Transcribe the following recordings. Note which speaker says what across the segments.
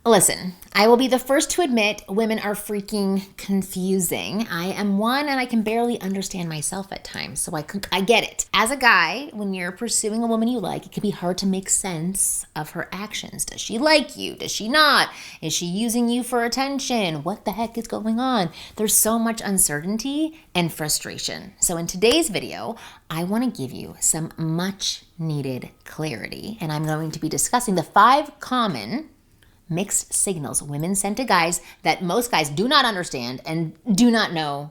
Speaker 1: Listen, I will be the first to admit women are freaking confusing. I am one and I can barely understand myself at times, so I get it. As a guy, when you're pursuing a woman you like, it can be hard to make sense of her actions. Does she like you? Does she not? Is she using you for attention? What the heck is going on? There's so much uncertainty and frustration. So in today's video, I want to give you some much needed clarity, and I'm going to be discussing the 5 common mixed signals women send to guys that most guys do not understand and do not know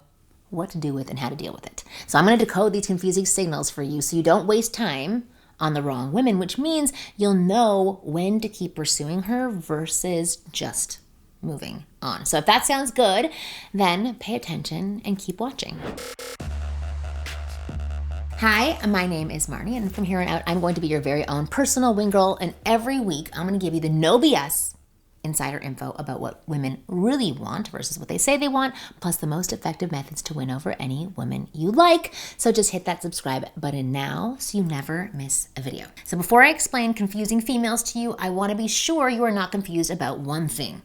Speaker 1: what to do with and how to deal with it. So I'm going to decode these confusing signals for you so you don't waste time on the wrong women, which means you'll know when to keep pursuing her versus just moving on. So if that sounds good, then pay attention and keep watching. Hi, my name is Marni, and from here on out, I'm going to be your very own personal wing girl, and every week I'm going to give you the no BS insider info about what women really want versus what they say they want, plus the most effective methods to win over any woman you like. So just hit that subscribe button now so you never miss a video. So before I explain confusing females to you, I want to be sure you are not confused about one thing: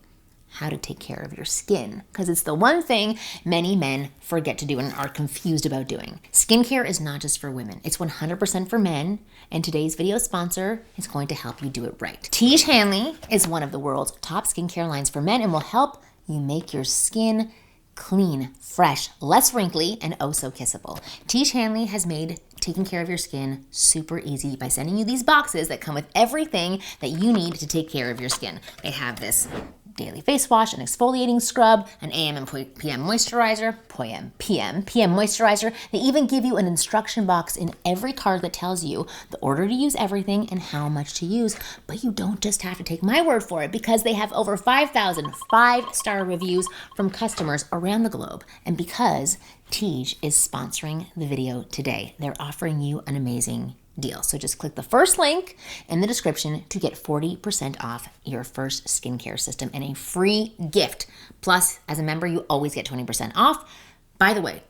Speaker 1: how to take care of your skin, because it's the one thing many men forget to do and are confused about doing. Skincare is not just for women, it's 100% for men, and today's video sponsor is going to help you do it right. Tiege Hanley is one of the world's top skincare lines for men and will help you make your skin clean, fresh, less wrinkly, and oh so kissable. Tiege Hanley has made taking care of your skin super easy by sending you these boxes that come with everything that you need to take care of your skin. They have this daily face wash, an exfoliating scrub, an AM and PM moisturizer, PM moisturizer. They even give you an instruction box in every card that tells you the order to use everything and how much to use. But you don't just have to take my word for it, because they have over 5,000 5-star reviews from customers around the globe. And because Tiege is sponsoring the video today, they're offering you an amazing deal. So just click the first link in the description to get 40% off your first skincare system and a free gift. Plus, as a member, you always get 20% off. By the way,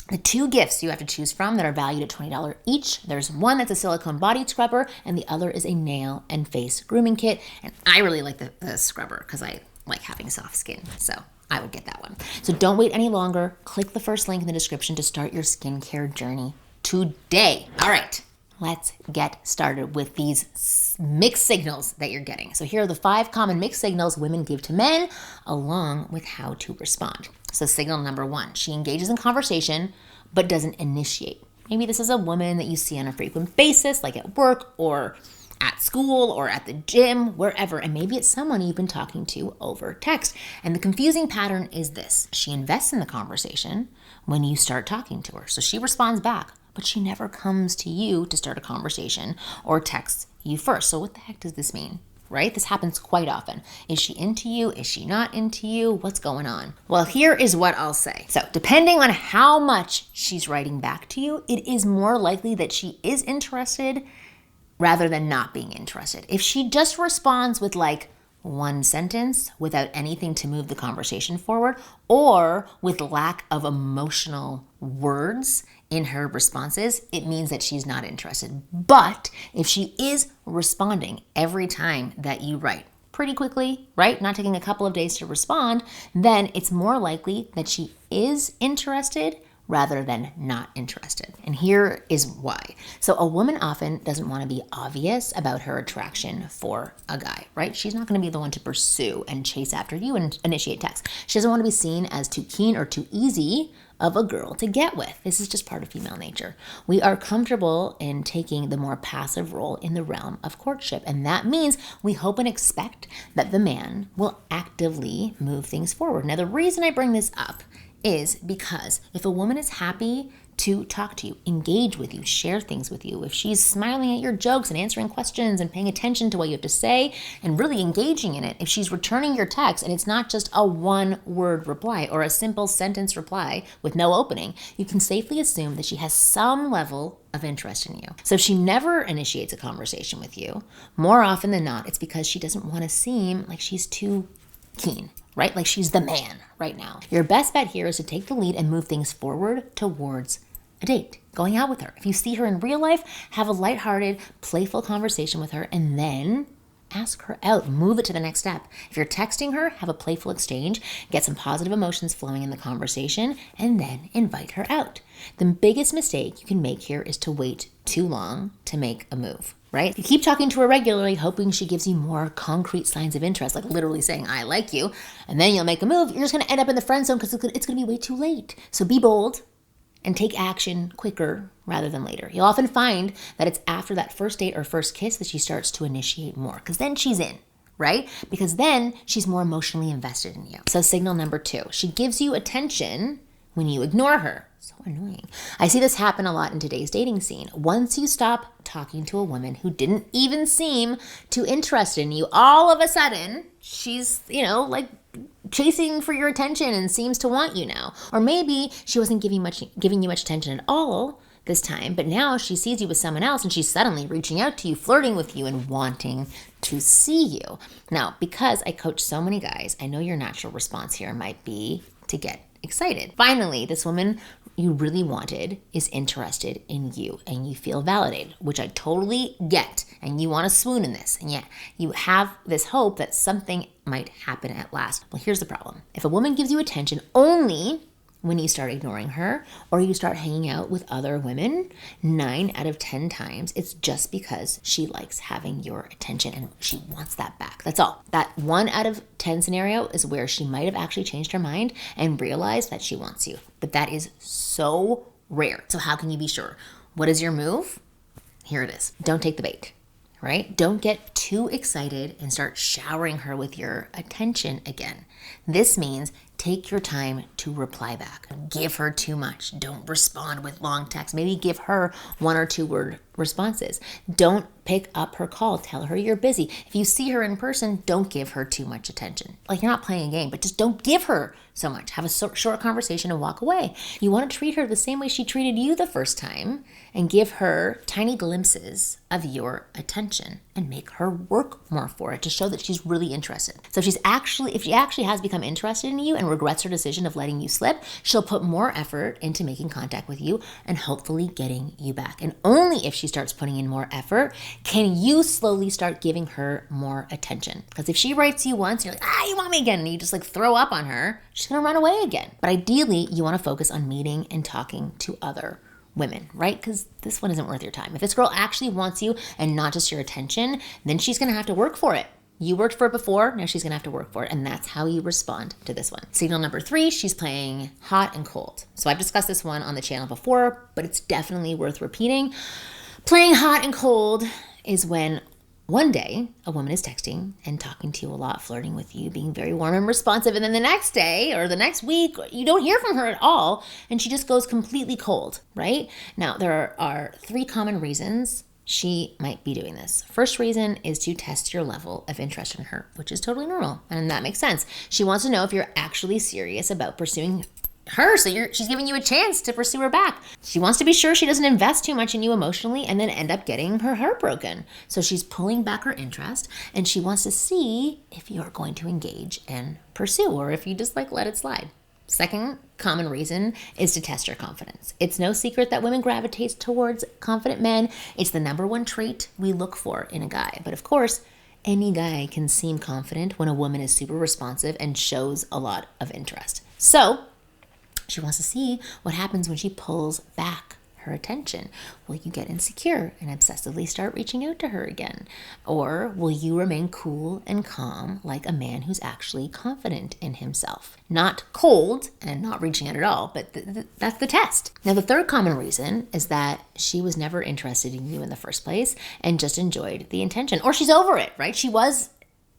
Speaker 1: the 2 gifts you have to choose from that are valued at $20 each. There's one that's a silicone body scrubber, and the other is a nail and face grooming kit. And I really like the scrubber because I like having soft skin. So I would get that one. So don't wait any longer. Click the first link in the description to start your skincare journey today. All right. Let's get started with these mixed signals that you're getting. So here are the 5 common mixed signals women give to men, along with how to respond. So signal number 1, she engages in conversation, but doesn't initiate. Maybe this is a woman that you see on a frequent basis, like at work or at school or at the gym, wherever. And maybe it's someone you've been talking to over text. And the confusing pattern is this: she invests in the conversation when you start talking to her. So she responds back, but she never comes to you to start a conversation or texts you first. So what the heck does this mean, right? This happens quite often. Is she into you? Is she not into you? What's going on? Well, here is what I'll say. So depending on how much she's writing back to you, it is more likely that she is interested rather than not being interested. If she just responds with like one sentence without anything to move the conversation forward, or with lack of emotional words in her responses, it means that she's not interested. But if she is responding every time that you write pretty quickly, right, not taking a couple of days to respond, then it's more likely that she is interested rather than not interested. And here is why. So a woman often doesn't want to be obvious about her attraction for a guy, right? She's not going to be the one to pursue and chase after you and initiate text. She doesn't want to be seen as too keen or too easy of a girl to get with. This is just part of female nature. We are comfortable in taking the more passive role in the realm of courtship, and that means we hope and expect that the man will actively move things forward. Now, the reason I bring this up is because if a woman is happy to talk to you, engage with you, share things with you, if she's smiling at your jokes and answering questions and paying attention to what you have to say and really engaging in it, if she's returning your text and it's not just a 1-word reply or a simple sentence reply with no opening, you can safely assume that she has some level of interest in you. So if she never initiates a conversation with you, more often than not, it's because she doesn't want to seem like she's too keen, right? Like she's the man right now. Your best bet here is to take the lead and move things forward towards a date, going out with her. If you see her in real life, have a lighthearted, playful conversation with her, and then ask her out, move it to the next step. If you're texting her, have a playful exchange, get some positive emotions flowing in the conversation, and then invite her out. The biggest mistake you can make here is to wait too long to make a move, right? If you keep talking to her regularly, hoping she gives you more concrete signs of interest, like literally saying, I like you, and then you'll make a move, you're just going to end up in the friend zone because it's going to be way too late. So be bold and take action quicker rather than later. You'll often find that it's after that first date or first kiss that she starts to initiate more, because then she's in, right? Because then she's more emotionally invested in you. So signal number 2, she gives you attention when you ignore her. So annoying. I see this happen a lot in today's dating scene. Once you stop talking to a woman who didn't even seem too interested in you, all of a sudden she's, like chasing for your attention and seems to want you now. Or maybe she wasn't giving you much attention at all this time, but now she sees you with someone else and she's suddenly reaching out to you, flirting with you, and wanting to see you. Now, because I coach so many guys, I know your natural response here might be to get excited. Finally, this woman you really wanted is interested in you and you feel validated, which I totally get. And you want to swoon in this. And yet you have this hope that something might happen at last. Well, here's the problem. If a woman gives you attention only when you start ignoring her or you start hanging out with other women, 9 out of 10 times, it's just because she likes having your attention and she wants that back. That's all. That 1 out of 10 scenario is where she might have actually changed her mind and realized that she wants you. But that is so rare. So how can you be sure? What is your move? Here it is. Don't take the bait, right? Don't get too excited and start showering her with your attention again. This means take your time to reply back. Give her too much. Don't respond with long text. Maybe give her 1 or 2 word responses. Don't pick up her call. Tell her you're busy. If you see her in person, don't give her too much attention. Like, you're not playing a game, but just don't give her so much. Have a short conversation and walk away. You want to treat her the same way she treated you the first time and give her tiny glimpses of your attention and make her work more for it to show that she's really interested. So if she actually has become interested in you and regrets her decision of letting you slip, she'll put more effort into making contact with you and hopefully getting you back. And only if she starts putting in more effort can you slowly start giving her more attention. Because if she writes you once, you're like, you want me again, and you just throw up on her, she's gonna run away again. But ideally, you wanna focus on meeting and talking to other women, right? Because this one isn't worth your time. If this girl actually wants you and not just your attention, then she's gonna have to work for it. You worked for it before, now she's gonna have to work for it, and that's how you respond to this one. Signal number 3, she's playing hot and cold. So I've discussed this one on the channel before, but it's definitely worth repeating. Playing hot and cold is when one day a woman is texting and talking to you a lot, flirting with you, being very warm and responsive, and then the next day or the next week, you don't hear from her at all, and she just goes completely cold, right? Now, there are 3 common reasons she might be doing this. First reason is to test your level of interest in her, which is totally normal, and that makes sense. She wants to know if you're actually serious about pursuing her, so she's giving you a chance to pursue her back. She wants to be sure she doesn't invest too much in you emotionally and then end up getting her heart broken. So she's pulling back her interest, and she wants to see if you're going to engage and pursue, or if you just let it slide. Second common reason is to test your confidence. It's no secret that women gravitate towards confident men. It's the number 1 trait we look for in a guy. But of course, any guy can seem confident when a woman is super responsive and shows a lot of interest. So she wants to see what happens when she pulls back her attention. Will you get insecure and obsessively start reaching out to her again? Or will you remain cool and calm like a man who's actually confident in himself? Not cold and not reaching out at all, but that's the test. Now, the third common reason is that she was never interested in you in the first place and just enjoyed the intention. Or she's over it, right? She was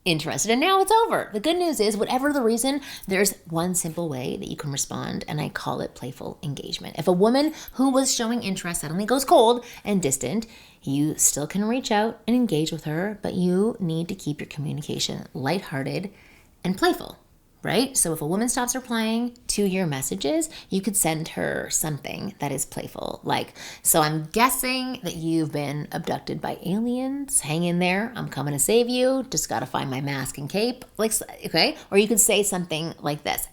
Speaker 1: interested and now it's over. The good news is, whatever the reason, there's one simple way that you can respond, and I call it playful engagement. If a woman who was showing interest suddenly goes cold and distant, you still can reach out and engage with her, but you need to keep your communication lighthearted and playful, right? So if a woman stops replying to your messages, you could send her something that is playful, like, so I'm guessing that you've been abducted by aliens. Hang in there. I'm coming to save you. Just got to find my mask and cape. Okay. Or you could say something like this.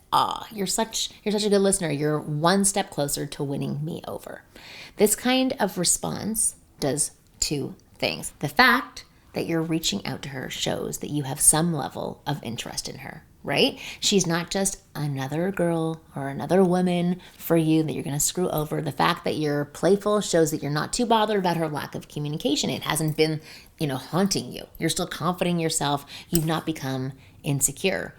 Speaker 1: You're such a good listener. You're 1 step closer to winning me over. This kind of response does 2 things. The fact that you're reaching out to her shows that you have some level of interest in her, right? She's not just another girl or another woman for you that you're going to screw over. The fact that you're playful shows that you're not too bothered about her lack of communication. It hasn't been, haunting you. You're still confident in yourself. You've not become insecure.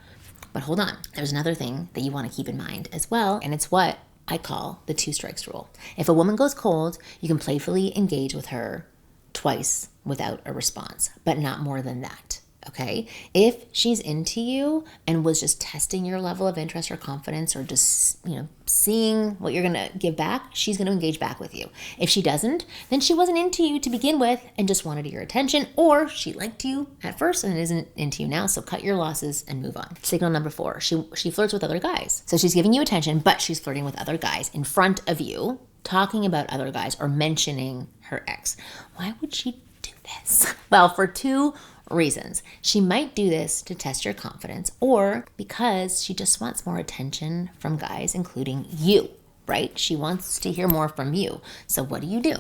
Speaker 1: But hold on. There's another thing that you want to keep in mind as well, and it's what I call the 2 strikes rule. If a woman goes cold, you can playfully engage with her twice without a response, but not more than that. Okay? If she's into you and was just testing your level of interest or confidence or just, seeing what you're going to give back, she's going to engage back with you. If she doesn't, then she wasn't into you to begin with and just wanted your attention, or she liked you at first and isn't into you now, so cut your losses and move on. Signal number 4, she flirts with other guys. So she's giving you attention, but she's flirting with other guys in front of you, talking about other guys or mentioning her ex. Why would she do this? Well, for 2 reasons. She might do this to test your confidence, or because she just wants more attention from guys, including you, right? She wants to hear more from you. So what do?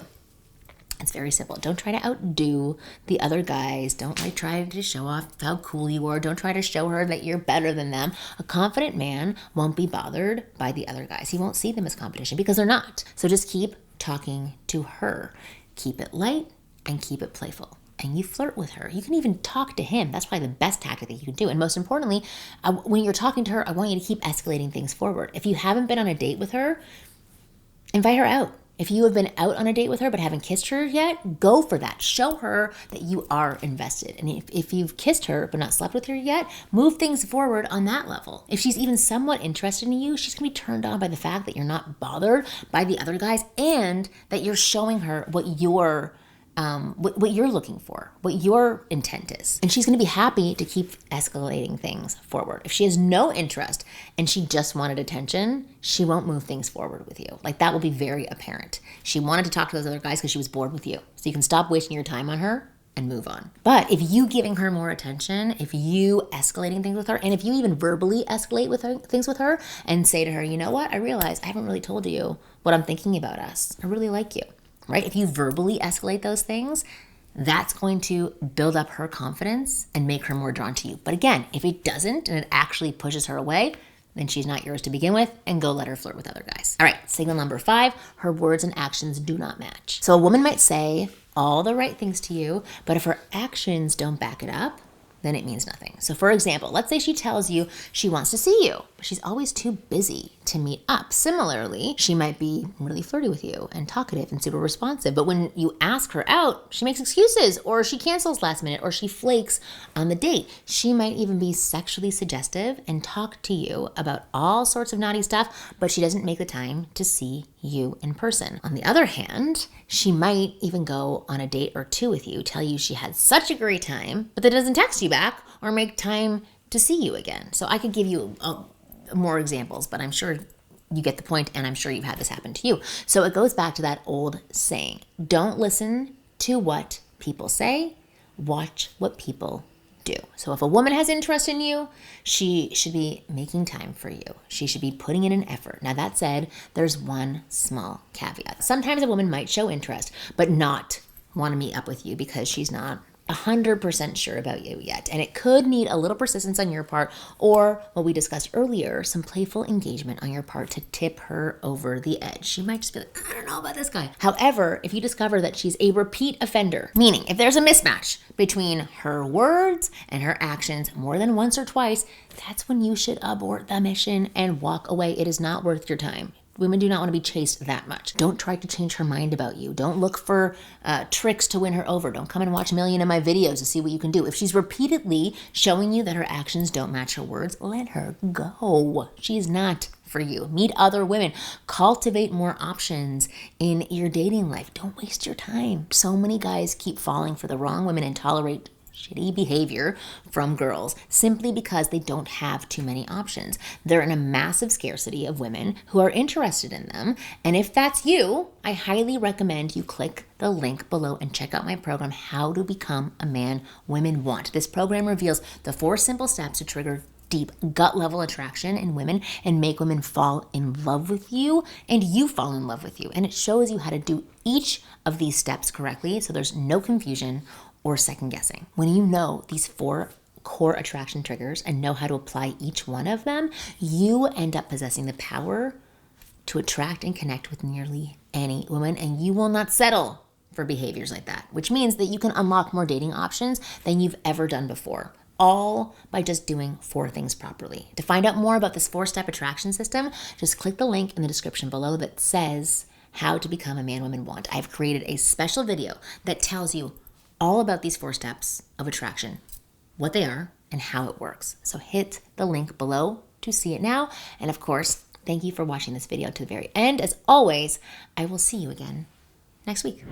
Speaker 1: It's very simple. Don't try to outdo the other guys. Don't try to show off how cool you are. Don't try to show her that you're better than them. A confident man won't be bothered by the other guys. He won't see them as competition because they're not. So just keep talking to her. Keep it light and keep it playful. And you flirt with her. You can even talk to him. That's probably the best tactic that you can do. And most importantly, when you're talking to her, I want you to keep escalating things forward. If you haven't been on a date with her, invite her out. If you have been out on a date with her but haven't kissed her yet, go for that. Show her that you are invested. And if you've kissed her but not slept with her yet, move things forward on that level. If she's even somewhat interested in you, she's going to be turned on by the fact that you're not bothered by the other guys and that you're showing her what you're looking for, what your intent is. And she's going to be happy to keep escalating things forward. If she has no interest and she just wanted attention, she won't move things forward with you. That will be very apparent. She wanted to talk to those other guys because she was bored with you. So you can stop wasting your time on her and move on. But if you giving her more attention, if you escalating things with her, and if you even verbally escalate things with her and say to her, you know what, I realize I haven't really told you what I'm thinking about us. I really like you. Right? If you verbally escalate those things, that's going to build up her confidence and make her more drawn to you. But again, if it doesn't and it actually pushes her away, then she's not yours to begin with, and go let her flirt with other guys. All right, signal number 5, her words and actions do not match. So a woman might say all the right things to you, but if her actions don't back it up, then it means nothing. So for example, let's say she tells you she wants to see you, but she's always too busy to meet up. Similarly, she might be really flirty with you and talkative and super responsive, but when you ask her out, she makes excuses, or she cancels last minute, or she flakes on the date. She might even be sexually suggestive and talk to you about all sorts of naughty stuff, but she doesn't make the time to see you in person. On the other hand, she might even go on a date or 2 with you, tell you she had such a great time, but that doesn't text you back or make time to see you again. So I could give you more examples, but I'm sure you get the point, and I'm sure you've had this happen to you. So it goes back to that old saying, don't listen to what people say, watch what people do. So if a woman has interest in you, she should be making time for you. She should be putting in an effort. Now that said, there's one small caveat. Sometimes a woman might show interest, but not want to meet up with you because she's not 100% sure about you yet. And it could need a little persistence on your part, or what we discussed earlier, some playful engagement on your part to tip her over the edge. She might just be like, I don't know about this guy. However, if you discover that she's a repeat offender, meaning if there's a mismatch between her words and her actions more than once or twice, that's when you should abort the mission and walk away. It is not worth your time. Women do not want to be chased that much. Don't try to change her mind about you. Don't look for tricks to win her over. Don't come and watch a million of my videos to see what you can do. If she's repeatedly showing you that her actions don't match her words, let her go. She's not for you. Meet other women. Cultivate more options in your dating life. Don't waste your time. So many guys keep falling for the wrong women and tolerate shitty behavior from girls simply because they don't have too many options. They're in a massive scarcity of women who are interested in them. And if that's you, I highly recommend you click the link below and check out my program, How to Become a Man Women Want. This program reveals the 4 simple steps to trigger deep gut level attraction in women and make women fall in love with you and you fall in love with you. And it shows you how to do each of these steps correctly so there's no confusion or second guessing. When you know these 4 core attraction triggers and know how to apply each one of them, you end up possessing the power to attract and connect with nearly any woman, and you will not settle for behaviors like that, which means that you can unlock more dating options than you've ever done before, all by just doing 4 things properly. To find out more about this 4-step attraction system, just click the link in the description below that says how to become a man women want. I've created a special video that tells you all about these 4 steps of attraction, what they are, and how it works. So hit the link below to see it now. And of course, thank you for watching this video to the very end. As always, I will see you again next week.